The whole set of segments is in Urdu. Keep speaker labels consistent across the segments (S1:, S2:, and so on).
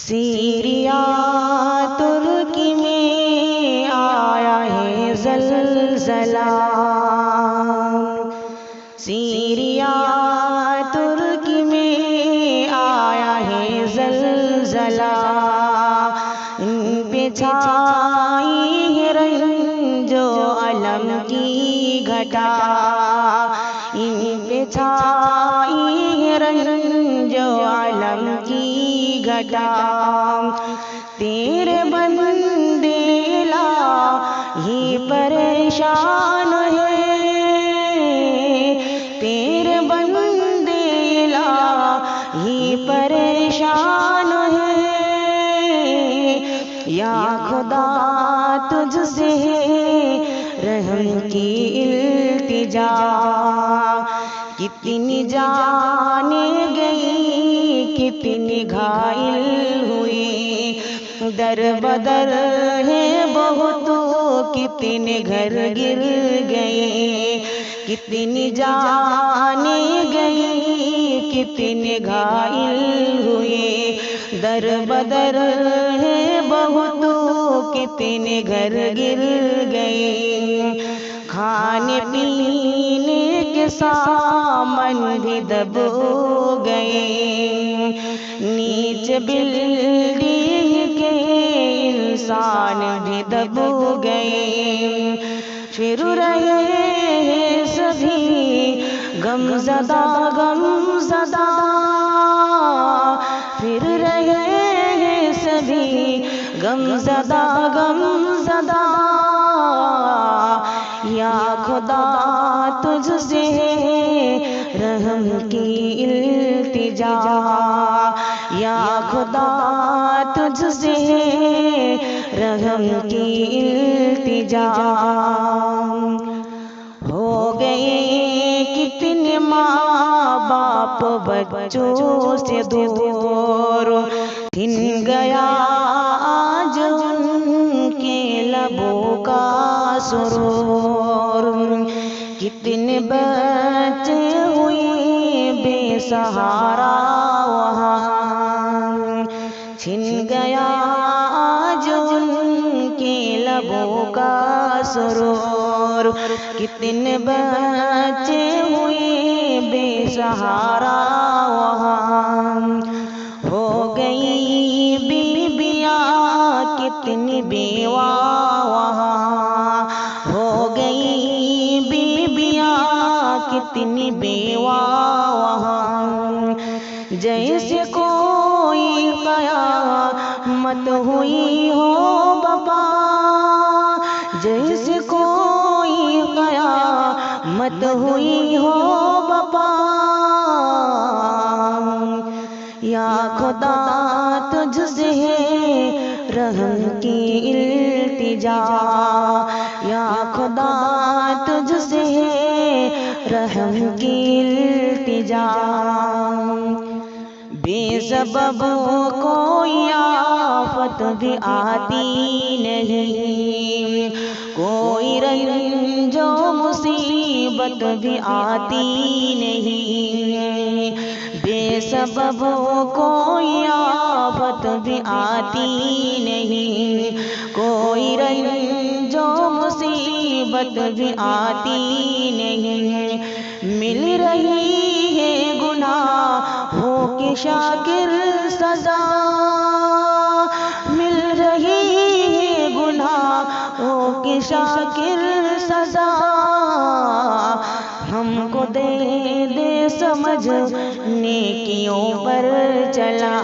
S1: سیریا ترکی میں آیا ہے زلزلہ، سیریا ترکی میں آیا ہے زلزلہ، ان پہ چھائی ہے رنج و الم کی گھٹا، ان پہ چھائی ہے رنج و الم کی گھٹا، تیرے بندے الہی پریشان ہے، تیرے بندے الہی پریشان ہے، یا خدا تجھ سے رحم کی التجا، کتنی جانیں گئی کتنی گھائل ہوئی، در بدر ہے بہت کتنے گھر گر گئے، کتنی جانیں گئی کتنے گھائل ہوئے، در بدر ہے بہت کتنے گھر گر گئے، کھانے پینے کے سامان بھی دب گئے، نیچے بلڈنگ کے انسان بھی دب گئے، پھر رہے ہیں سبھی غم زدہ غم زدہ، پھر رہے ہیں سبھی غم زدہ غم زدہ، یا خدا تجھ سے رحم کی التجا، یا خدا تجھ سے رحم کی التجا، ہو گئے کتنے ماں باپ بچوں سے دور، تھن گیا آج ان کے لبوں کا سرور، کتنے بچے ہوئے بے سہارا وہاں، چھن گیا آج ان کے لبوں کا سرور، کتنے بچے ہوئے بے سہارا وہاں، ہو گئی بیویاں کتنی بیوہ وہاں، ہو گئی بیویاں کتنی بیوہ وہاں، جیسے کوئی قیامت ہوئی ہو بابا، جیسے کوئی قیامت ہوئی ہو بابا، یا خدا تجھ سے رحم کی التجا، یا خدا تجھ سے رحم کی التجا، بے سبب کوئی آفت بھی آتی نہیں، کوئی رنج و مصیبت بھی آتی نہیں، بے سبب کوئی آفت بھی آتی نہیں، کوئی رنج و مصیبت بھی آتی نہیں، مل رہی ہے گناہوں کی شاکر سزا، مل رہی ہے گناہوں کی شاکر سزا، ہم کو دے دے سمجھ نیکیوں پر چلا،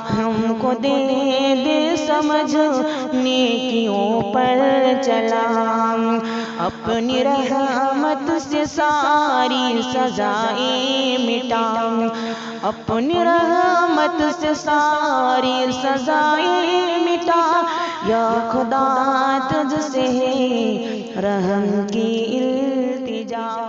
S1: ہم کو دے دے سمجھ نیکیوں پر چلا، اپنی رحمت سے ساری سزائیں مٹا، اپنی رحمت سے ساری سزائیں مٹا، یا خدا تجھ سے رحم کی التجا۔